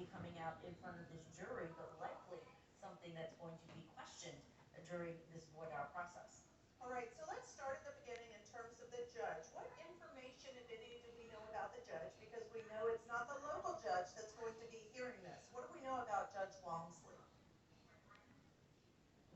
be coming out in front of this jury, but likely something that's going to be questioned during this voir dire process. All right, so let's start at the beginning in terms of the judge. What information, if any, do we know about the judge? Because we know it's not the local judge that's going to be hearing this. What do we know about Judge Walmsley?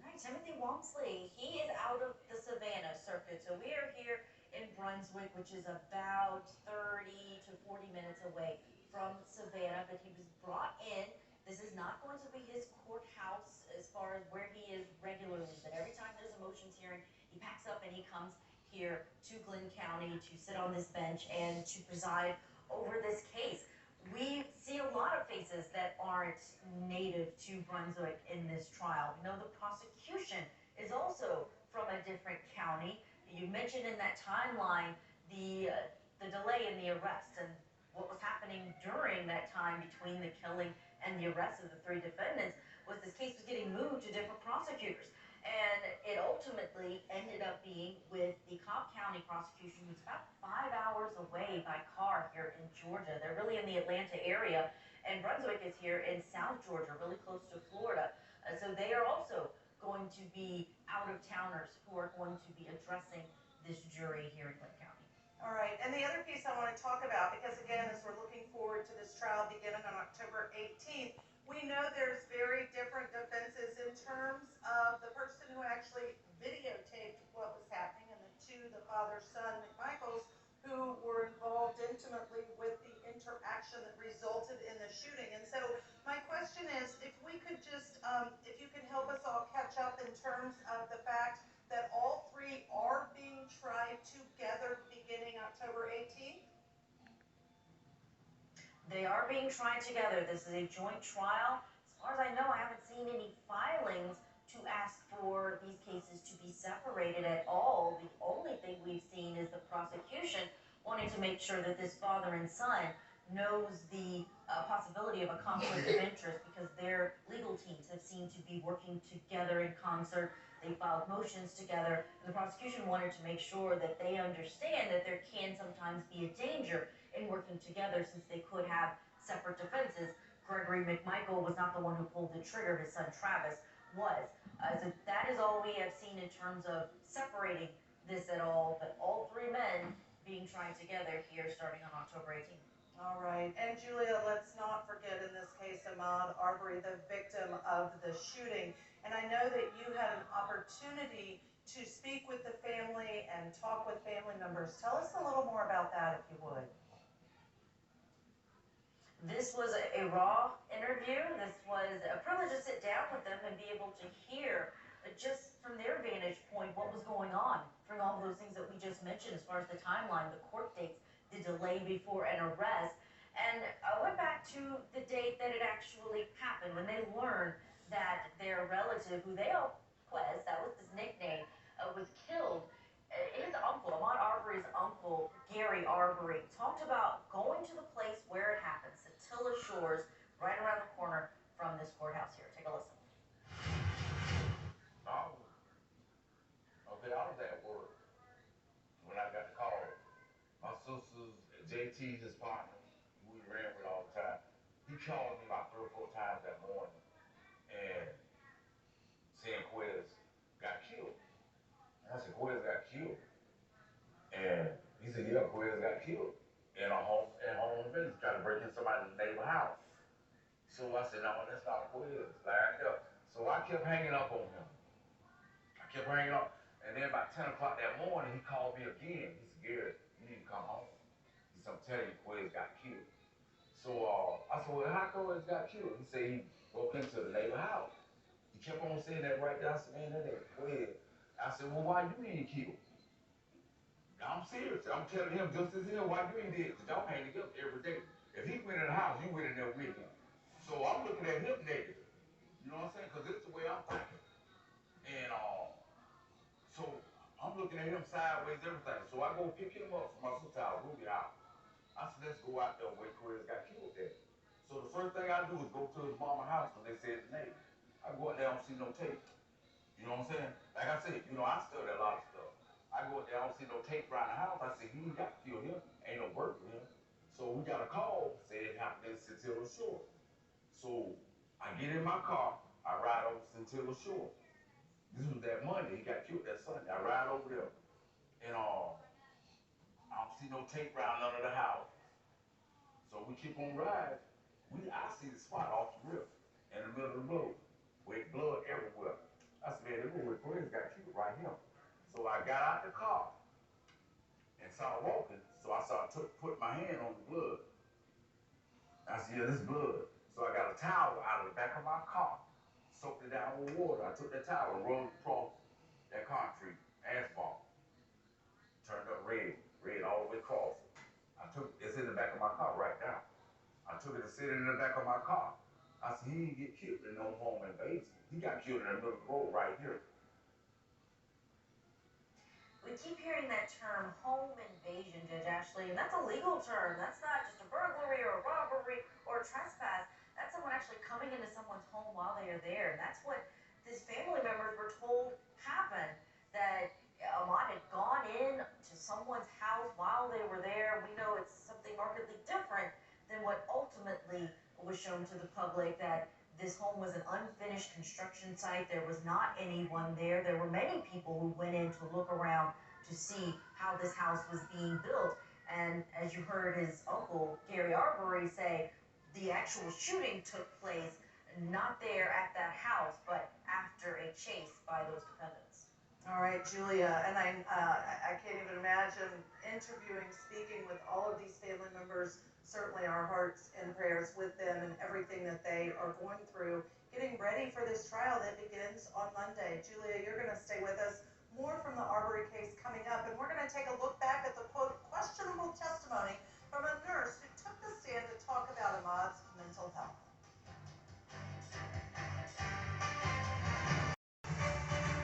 Right, Timothy Walmsley, he is out of the Savannah circuit. So we are here in Brunswick, which is about 30 to 40 minutes away from Savannah, but he was brought in. This is not going to be his courthouse as far as where he is regularly, but every time there's a motions hearing, he packs up and he comes here to Glenn County to sit on this bench and to preside over this case. We see a lot of faces that aren't native to Brunswick in this trial. We know the prosecution is also from a different county. You mentioned in that timeline the delay in the arrest and what was happening during that time between the killing and the arrest of the three defendants was this case was getting moved to different prosecutors. And it ultimately ended up being with the Cobb County prosecution, who's about 5 hours away by car here in Georgia. They're really in the Atlanta area, and Brunswick is here in South Georgia, really close to Florida. So they are also going to be out-of-towners who are going to be addressing this jury here in Glenn County. All right, and the other piece I want to talk about, because again, as we're looking forward to this trial beginning on October 18th, we know there's very different defenses in terms of the person who actually videotaped what was happening and the father, son, McMichaels, who were involved intimately with the interaction that resulted in the shooting. And so my question is, if we could just, if you can help us all catch up in terms of the fact that all three are being tried together beginning October 18th? They are being tried together. This is a joint trial. As far as I know, I haven't seen any filings to ask for these cases to be separated at all. The only thing we've seen is the prosecution wanting to make sure that this father and son knows the possibility of a conflict of interest because their legal teams have seemed to be working together in concert. They filed motions together, and the prosecution wanted to make sure that they understand that there can sometimes be a danger in working together since they could have separate defenses. Gregory McMichael was not the one who pulled the trigger, his son Travis was. So that is all we have seen in terms of separating this at all, but all three men being tried together here starting on October 18th. All right, and Julia, let's not forget in this case Ahmaud Arbery, the victim of the shooting. And I know that you had an opportunity to speak with the family and talk with family members. Tell us a little more about that, if you would. This was a raw interview. This was a privilege to sit down with them and be able to hear just from their vantage point what was going on from all those things that we just mentioned as far as the timeline, the court dates, the delay before an arrest. And I went back to the date that it actually happened when they learned that their relative, who they all Quez, that was his nickname, was killed. His uncle, Ahmaud Arbery's uncle, Gary Arbery, talked about going to the place where it happened, Satilla Shores, right around the corner from this courthouse here. Take a listen. Okay, I was at work when I got the call. My sister's JT, his partner, who we ran with all the time, he called me about 3 or 4 times that morning and saying Quez got killed. I said, Quez got killed. And he said, yeah, Quez got killed in a home business, trying to break in somebody's neighbor's house. So I said, no, that's not Quez. Like, so I kept hanging up on him. I kept hanging up. And then about 10 o'clock that morning, he called me again. He said, Gary, you need to come home. He said, I'm telling you, Quez got killed. So I said, well, how Quez got killed? He said he broke into the neighbor's house. He kept on saying that right there. I said, man, that ain't Quez. I said, well, why you ain't killed? I'm serious. I'm telling him just as him, why you ain't dead? Because y'all hang together every day. If he went in the house, you went in there with him. So I'm looking at him negative. You know what I'm saying? Because this is the way I'm thinking. And so I'm looking at him sideways, everything. So I go pick him up from my sister's house, Ruby house. I said, let's go out there where Quez got killed there. So the first thing I do is go to his mama's house when they said the name. I go out there, I don't see no tape. You know what I'm saying? Like I said, I study a lot of stuff. I go out there, I don't see no tape around the house. I said, he ain't got killed him. Ain't no work with him. So we got a call, said it happened in Satilla Shore. So I get in my car, I ride over to Centilla Shore. This was that Monday. He got killed that Sunday. I ride over there, and I don't see no tape round none of the houses. So we keep on riding. I see the spot off the river in the middle of the road with blood everywhere. I said, man, this boy Perez got killed right here. So I got out the car and started walking. So I started putting my hand on the blood. I said, yeah, this is blood. So I got a towel out of the back of my car, soaked it down with water. I took that towel and rolled it across that concrete, asphalt, turned up red all the way across. It's in the back of my car right now. I took it and set it in the back of my car. I said, he didn't get killed in no home invasion. He got killed in the middle of the road right here. We keep hearing that term home invasion, Judge Ashley, and that's a legal term. That's not just a burglary or a robbery or a trespass. That's someone actually coming into someone's home while they are there. And that's what these family members were told happened, that Ahmaud had gone in to someone's house while they were there. We know it's something markedly different than what ultimately was shown to the public, that this home was an unfinished construction site. There was not anyone there. There were many people who went in to look around to see how this house was being built. And as you heard his uncle, Gary Arbery, say, the actual shooting took place not there at that house, but after a chase by those defendants. All right, Julia, and I can't even imagine interviewing, speaking with all of these family members. Certainly our hearts and prayers with them and everything that they are going through, getting ready for this trial that begins on Monday. Julia, you're going to stay with us. More from the Arbery case coming up, and we're going to take a look back at the, quote, questionable testimony from a nurse who took the stand to talk about Ahmaud's mental health.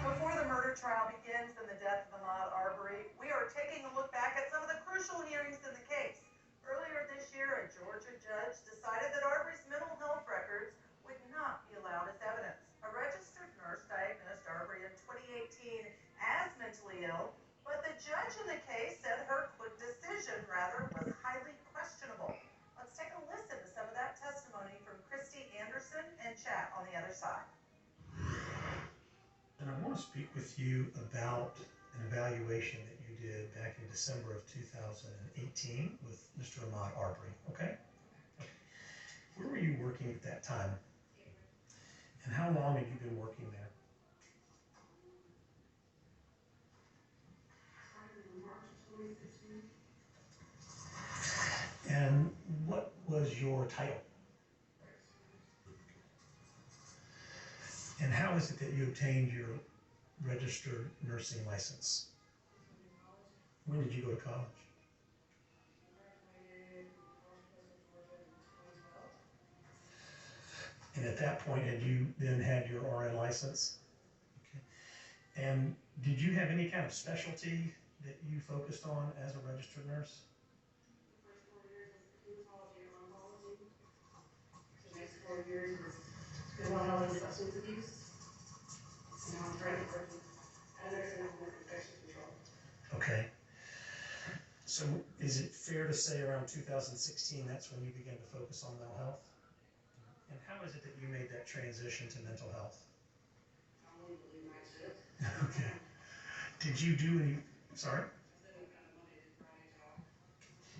Before the murder trial begins and the death of Ahmaud Arbery, we are taking a look back at some of the crucial hearings in the case. Earlier this year, a Georgia judge decided that Arbery's mental health records would not be allowed as evidence. A registered nurse diagnosed Arbery in 2018 as mentally ill, but the judge in the case said her decision, was highly questionable. Let's take a listen to some of that testimony from Christy Anderson and chat on the other side. And I want to speak with you about an evaluation that you did back in December of 2018 with Mr. Ahmaud Arbery, okay? Where were you working at that time? And how long had you been working there? And what was your title? And how is it that you obtained your registered nursing license? When did you go to college? And at that point, had you then had your RN license? Okay. And did you have any kind of specialty that you focused on as a registered nurse? The first 4 years was hematology and oncology. The next 4 years was mental health and substance abuse. And now I'm currently working as a nursing home with infection control. Okay. So is it fair to say around 2016, that's when you began to focus on mental health? And how is it that you made that transition to mental health? I only believe night shift. Okay. Did you do any, sorry?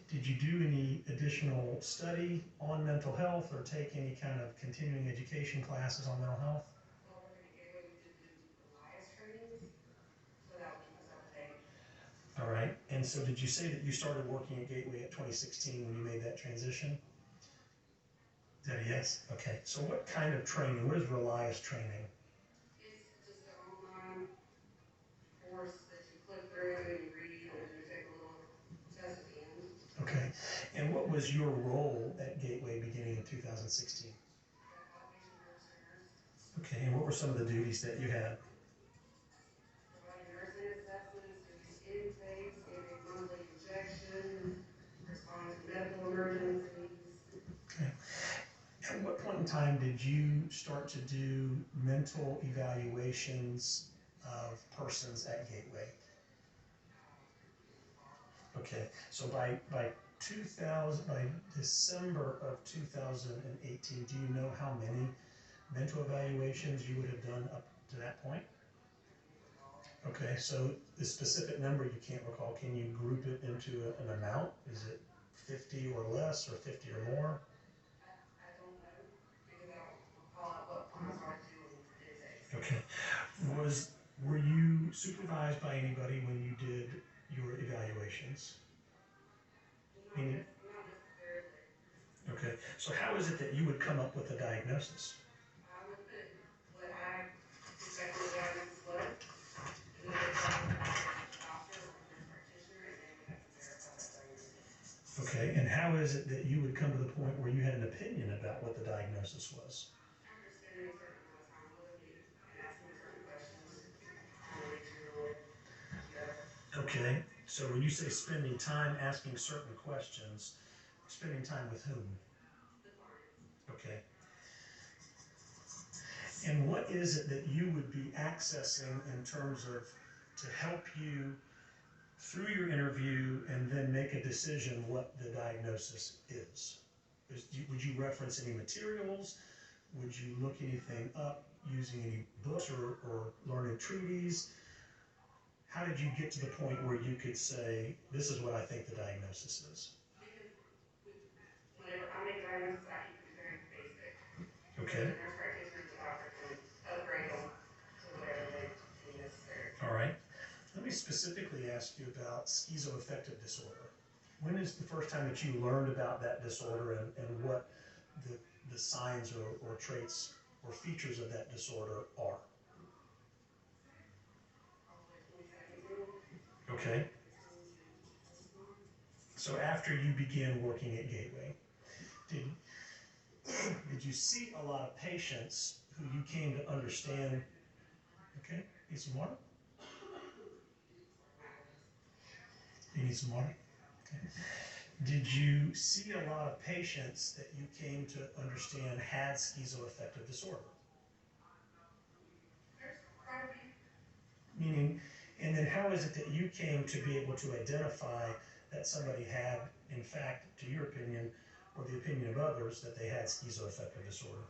Did you do any additional study on mental health or take any kind of continuing education classes on mental health? While working at Gateway, we did do Reliance trainings, so that would keep us up to date. All right. And so did you say that you started working at Gateway at 2016 when you made that transition? Is that a yes? Okay. So what kind of training? What is Reliance training? It's just an online course that you click through and you read and you take a little test at the end. Okay. And what was your role at Gateway beginning in 2016? Outpatient registered nurse. Okay. And what were some of the duties that you had? Providing nursing assessments, doing intakes, giving monthly injections, responding to medical emergencies. Okay. At what point in time did you start to do mental evaluations of persons at Gateway? Okay, so by December of 2018, do you know know how many mental evaluations you would have done up to that point? Okay, so the specific number you can't recall, can you group it into an amount? Is it 50 or less, or 50 or more? I don't know, because I don't recall at what point I started doing intakes. Okay. Were you supervised by anybody when you did your evaluations? Meaning, Not necessarily. okay, so how is it that you would come up with a diagnosis? I would put what I suspected the diagnosis was, and then they brought it back to the doctor or the nurse practitioner, and they would have to verify that diagnosis. Okay, and how is it that you would come to the point where you had an opinion about what the diagnosis was? After spending a certain amount of time with me and asking certain questions, kind of reaching a little, Okay, so when you say spending time asking certain questions, spending time with whom? the clients. Okay. And what is it that you would be accessing in terms of to help you through your interview and then make a decision what the diagnosis is? Would you reference any materials? Would you look anything up using any books or learned treaties? How did you get to the point where you could say, this is what I think the diagnosis is? Whenever I make a diagnosis, I keep it very basic. Okay. The nurse practitioner, the doctor can upgrade them to whatever they deem necessary. All right. Let me specifically ask you about schizoaffective disorder. When is the first time that you learned about that disorder and what the signs or traits or features of that disorder are? Probably 2017. Okay. So after you began working at Gateway, did you see a lot of patients who you came to understand? Okay, need some water? You need some water? Okay. Did you see a lot of patients that you came to understand had schizoaffective disorder? There's quite a few. Meaning, and then how is it that you came to be able to identify that somebody had, in fact, to your opinion, or the opinion of others, that they had schizoaffective disorder?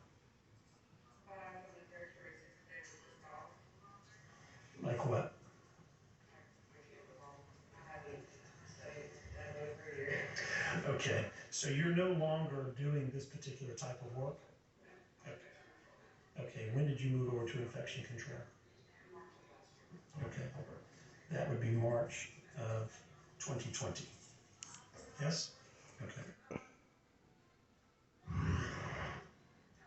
By some of the characteristics that they would list off. Like what? I can't recall. I haven't studied that for a year. Okay, so you're no longer doing this particular type of work? Okay, when did you move over to infection control? March of last year. Okay, that would be March of 2020. Yes? Okay.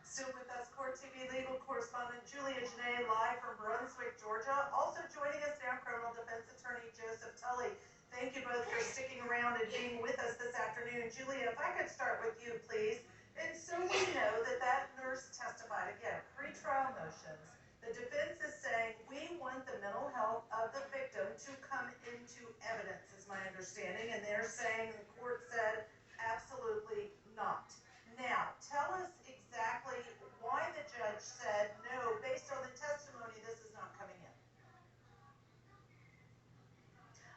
Still with us, Court TV legal correspondent Julia Janae, live from Brunswick, Georgia. Also joining us now, criminal defense attorney Joseph Tully. Thank you both for sticking around and being with us this afternoon. Julia, if I could start with you, please. And so we know that that nurse testified, again, pre-trial motions. The defense is saying, we want the mental health of the victim to come into evidence, is my understanding. And they're saying, the court said, absolutely not. Now, tell us exactly why the judge said, no, based on the testimony, this is not coming in.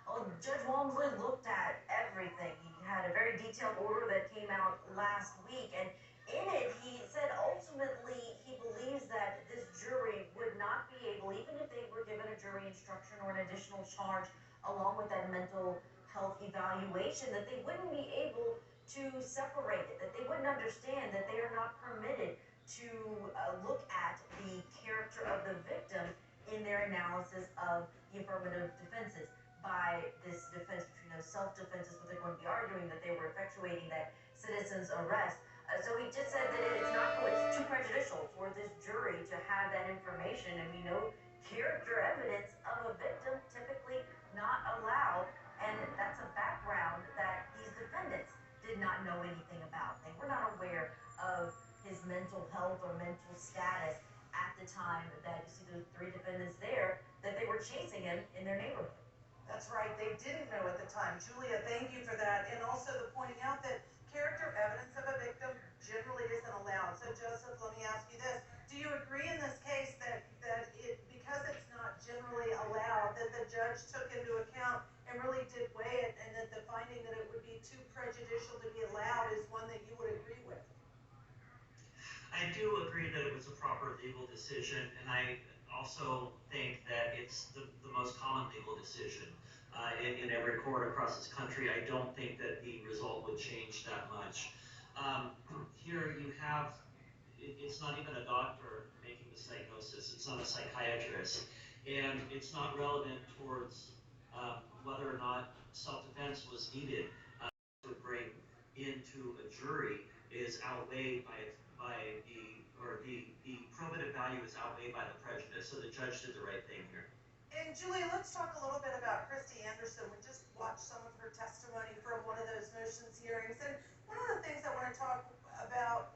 Well, Judge Walmsley looked at everything. He had a very detailed order that came out last week, and in it, he said ultimately he believes that this jury would not be able, even if they were given a jury instruction or an additional charge along with that mental health evaluation, that they wouldn't be able to separate it, that they wouldn't understand that they are not permitted to look at the character of the victim in their analysis of the affirmative defenses. By this defense, between those self-defense is what they're going to be arguing, that they were effectuating that citizen's arrest. So he just said that it's too prejudicial for this jury to have that information, and we know character evidence of a victim typically not allowed, and that's a background that these defendants did not know anything about. They were not aware of his mental health or mental status at the time that you see those three defendants there, that they were chasing him in their neighborhood. That's right, they didn't know at the time. Julia, thank you for that. And also the pointing out that character evidence of a victim generally isn't allowed. So Joseph, let me ask you this. Do you agree in this case that because it's not generally allowed, that the judge took into account and really did weigh it, and that the finding that it would be too prejudicial to be allowed is one that you would agree with? I I do agree that it was a proper legal decision, and I also think that it's the most common legal decision in every court across this country. I don't think that the result would change that much. Here you have, it's not even a doctor making the diagnosis, it's not a psychiatrist, and it's not relevant towards whether or not self-defense was needed to bring into a jury is outweighed by the probative value is outweighed by the prejudice. So the judge did the right thing here. And Julia, let's talk a little bit about Christy Anderson. We just watched some of her testimony from one of those motions hearings. And one of the things I want to talk about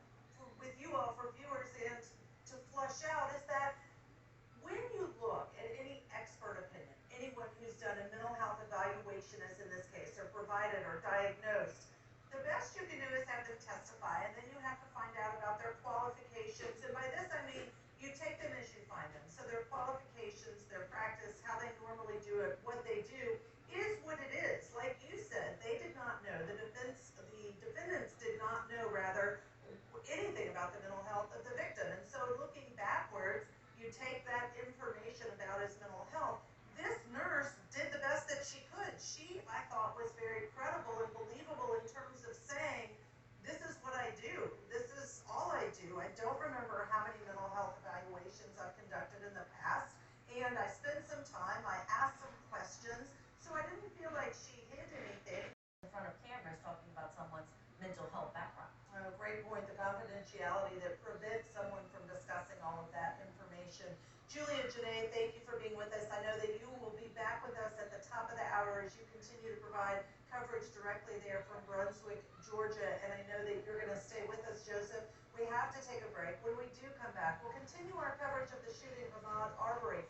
with you all for viewers and to flush out is that when you look at any expert opinion, anyone who's done a mental health evaluation, as in this case, or provided or diagnosed, the best you can do is have them testify, and then you have to find out about their qualifications. And by this I mean you take them as you find them. So their qualifications, their practice, how they normally do it, what they do is what it is. Like you said, they did not know, the defendants did not know, rather, anything about the mental health of the victim. And so looking backwards, you take that information about his mental health. This nurse did the best that she could. She, I thought, was very credible and believable in terms of saying, this is what I do. This is all I do. I don't remember how many mental health evaluations I've conducted in the past. And I spent some time, I asked some questions, so I didn't feel like she hid anything. In front of cameras talking about someone's mental health background. Great point, the confidentiality that prevents someone from discussing all of that information. Julia Janae, thank you for being with us. I know that you will be back with us at the top of the hour as you continue to provide coverage directly there from Brunswick, Georgia, and I know that you're going to stay with us, Joseph. We have to take a break. When we do come back, we'll continue our coverage of the shooting of Ahmaud Arbery.